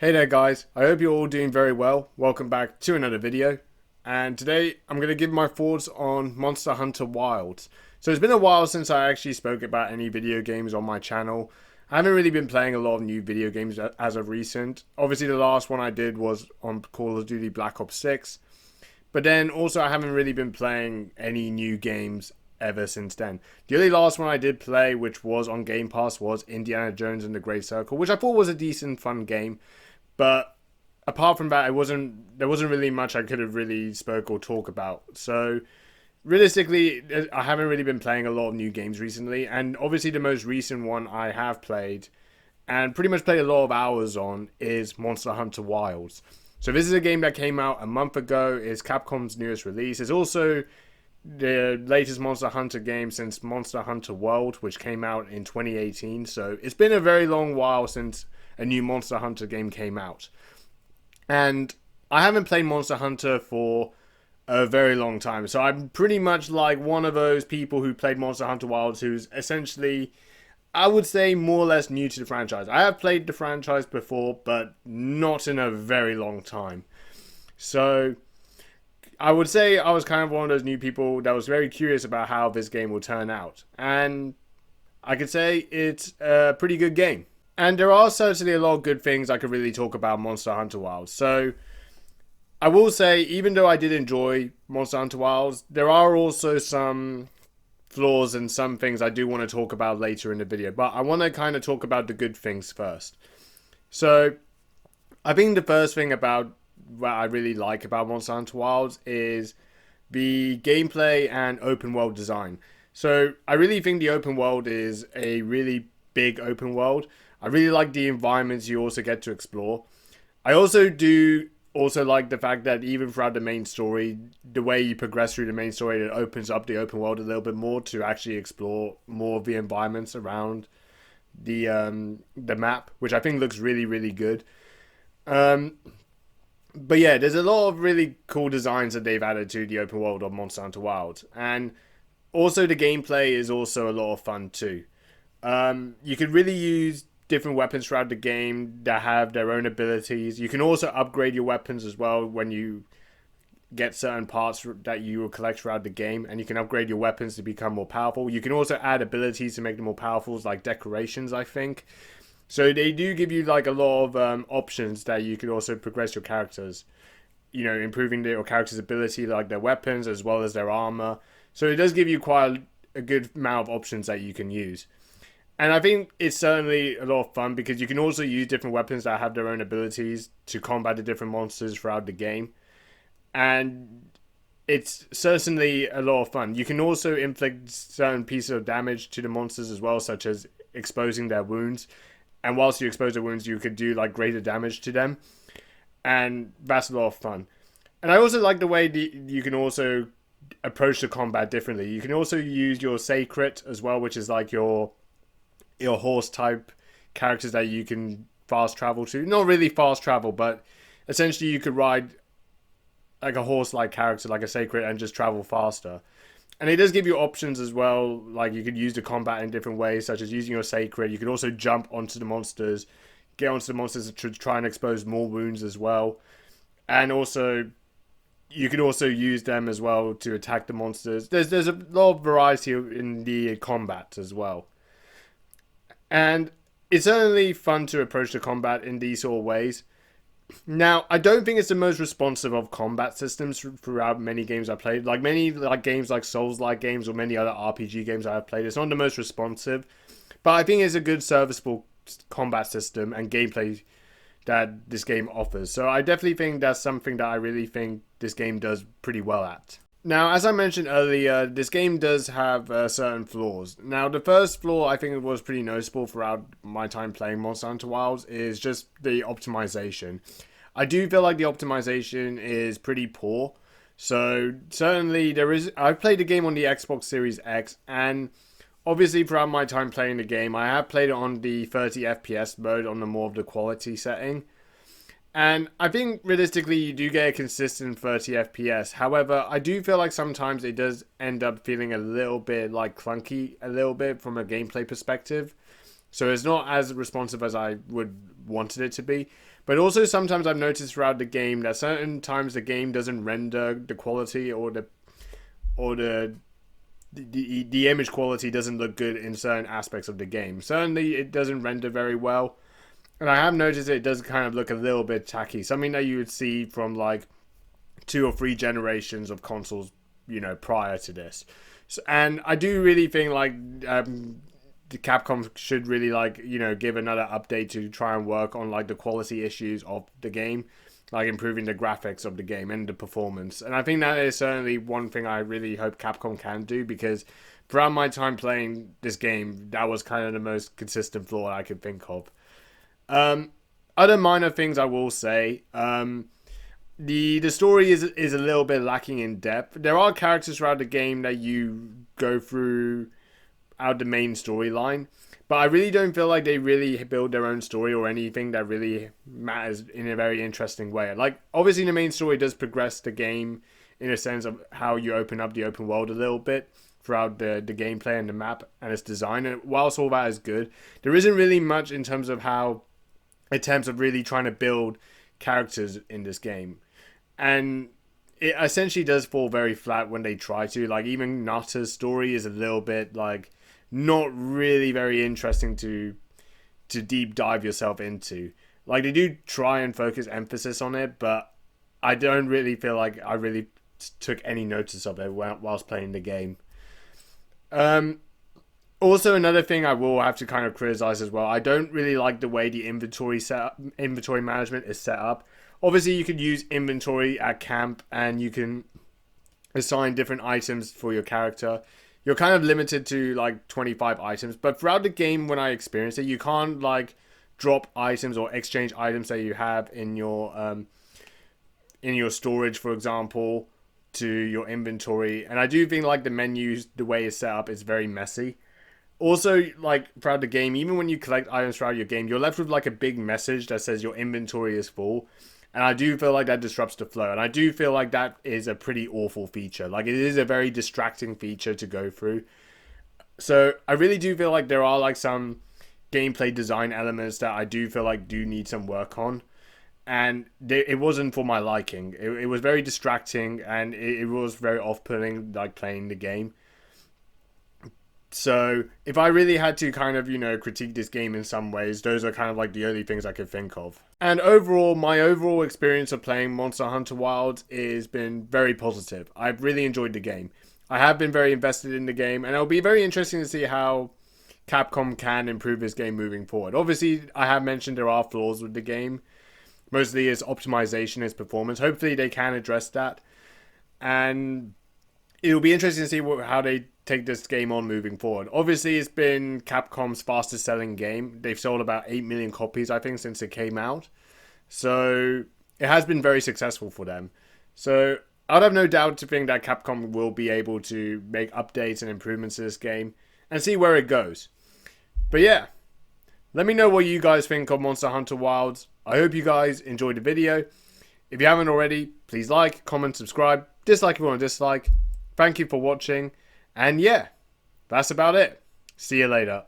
Hey there guys, I hope you're all doing very well. Welcome back to another video. And today I'm going to give my thoughts on Monster Hunter Wilds. So it's been a while since I actually spoke about any video games on my channel. I haven't really been playing a lot of new video games as of recent. Obviously the last one I did was on Call of Duty Black Ops 6. But then also I haven't really been playing any new games ever since then. The only last one I did play, which was on Game Pass, was Indiana Jones and the Great Circle, which I thought was a decent fun game. But apart from that, there wasn't really much I could have really spoke or talk about. So realistically, I haven't really been playing a lot of new games recently, and obviously the most recent one I have played and pretty much played a lot of hours on is Monster Hunter Wilds. So this is a game that came out a month ago. It's Capcom's newest release. It's also the latest Monster Hunter game since Monster Hunter World, which came out in 2018. So it's been a very long while since a new Monster Hunter game came out. And I haven't played Monster Hunter for a very long time. So I'm pretty much like one of those people who played Monster Hunter Wilds who's essentially, I would say, more or less new to the franchise. I have played the franchise before, but not in a very long time. So I would say I was kind of one of those new people that was very curious about how this game will turn out. And I could say it's a pretty good game. And there are certainly a lot of good things I could really talk about Monster Hunter Wilds. So I will say, even though I did enjoy Monster Hunter Wilds, there are also some flaws and some things I do want to talk about later in the video. But I want to kind of talk about the good things first. So I think the first thing about what I really like about Monster Hunter Wilds is the gameplay and open world design. So I really think the open world is a really big open world. I really like the environments you also get to explore. I also like the fact that even throughout the main story, the way you progress through the main story, it opens up the open world a little bit more to actually explore more of the environments around the map, which I think looks really, really good. But yeah, there's a lot of really cool designs that they've added to the open world of Monster Hunter Wilds. And also the gameplay is also a lot of fun too. You could really use different weapons throughout the game that have their own abilities. You can also upgrade your weapons as well when you get certain parts that you will collect throughout the game, and you can upgrade your weapons to become more powerful. You can also add abilities to make them more powerful, like decorations, I think. So they do give you like a lot of options that you can also progress your characters, you know, improving your character's ability, like their weapons as well as their armor. So it does give you quite a good amount of options that you can use. And I think it's certainly a lot of fun because you can also use different weapons that have their own abilities to combat the different monsters throughout the game. And it's certainly a lot of fun. You can also inflict certain pieces of damage to the monsters as well, such as exposing their wounds. And whilst you expose the wounds, you could do like greater damage to them. And that's a lot of fun. And I also like the way you can also approach the combat differently. You can also use your Sacred as well, which is like your horse type characters that you can fast travel to. Not really fast travel, but essentially you could ride like a horse like character, like a Sacred, and just travel faster. And it does give you options as well, like you could use the combat in different ways, such as using your Sacred. You can also jump onto the monsters, get onto the monsters to try and expose more wounds as well. And also you can also use them as well to attack the monsters. There's a lot of variety in the combat as well. And it's certainly fun to approach the combat in these sort of ways. Now, I don't think it's the most responsive of combat systems throughout many games I've played. Like many games like Souls-like games or many other RPG games I've played, it's not the most responsive. But I think it's a good serviceable combat system and gameplay that this game offers. So I definitely think that's something that I really think this game does pretty well at. Now, as I mentioned earlier, this game does have certain flaws. Now, the first flaw I think was pretty noticeable throughout my time playing Monster Hunter Wilds is just the optimization. I do feel like the optimization is pretty poor. So, certainly I've played the game on the Xbox Series X, and obviously throughout my time playing the game, I have played it on the 30 FPS mode on the more of the quality setting. And I think realistically you do get a consistent 30 FPS. However, I do feel like sometimes it does end up feeling a little bit like clunky a little bit from a gameplay perspective. So it's not as responsive as I would wanted it to be. But also sometimes I've noticed throughout the game that certain times the game doesn't render the quality or the image quality doesn't look good in certain aspects of the game. Certainly it doesn't render very well. And I have noticed it does kind of look a little bit tacky. Something that you would see from like 2 or 3 generations of consoles, prior to this. So, and I do really think like the Capcom should really give another update to try and work on like the quality issues of the game, like improving the graphics of the game and the performance. And I think that is certainly one thing I really hope Capcom can do, because throughout my time playing this game, that was kind of the most consistent flaw I could think of. Other minor things I will say, the story is a little bit lacking in depth. There are characters throughout the game that you go through out the main storyline, but I really don't feel like they really build their own story or anything that really matters in a very interesting way. Like, obviously the main story does progress the game in a sense of how you open up the open world a little bit throughout the gameplay and the map and its design. And whilst all that is good, there isn't really much in terms of how attempts of really trying to build characters in this game. And it essentially does fall very flat when they try to. Like, even Nata's story is a little bit like not really very interesting to deep dive yourself into. Like, they do try and focus emphasis on it, but I don't really feel like I really took any notice of it whilst playing the game. Also, another thing I will have to kind of criticize as well, I don't really like the way the inventory management is set up. Obviously, you could use inventory at camp and you can assign different items for your character. You're kind of limited to like 25 items, but throughout the game when I experienced it, you can't like drop items or exchange items that you have in your storage, for example, to your inventory. And I do think like the menus, the way it's set up, is very messy. Also, like, throughout the game, even when you collect items throughout your game, you're left with like a big message that says your inventory is full. And I do feel like that disrupts the flow. And I do feel like that is a pretty awful feature. Like, it is a very distracting feature to go through. So I really do feel like there are like some gameplay design elements that I do feel like do need some work on. And it wasn't for my liking. It was very distracting, and it was very off-putting, like, playing the game. So if I really had to kind of, critique this game in some ways, those are kind of like the only things I could think of. And overall, my overall experience of playing Monster Hunter Wilds has been very positive. I've really enjoyed the game. I have been very invested in the game, and it'll be very interesting to see how Capcom can improve this game moving forward. Obviously, I have mentioned there are flaws with the game. Mostly its optimization, its performance. Hopefully they can address that. And it'll be interesting to see how they take this game on moving forward. Obviously, it's been Capcom's fastest selling game. They've sold about 8 million copies, I think, since it came out. So it has been very successful for them. So I'd have no doubt to think that Capcom will be able to make updates and improvements to this game and see where it goes. But yeah, let me know what you guys think of Monster Hunter Wilds. I hope you guys enjoyed the video. If you haven't already, please like, comment, subscribe, dislike if you want to dislike. Thank you for watching. And yeah, that's about it. See you later.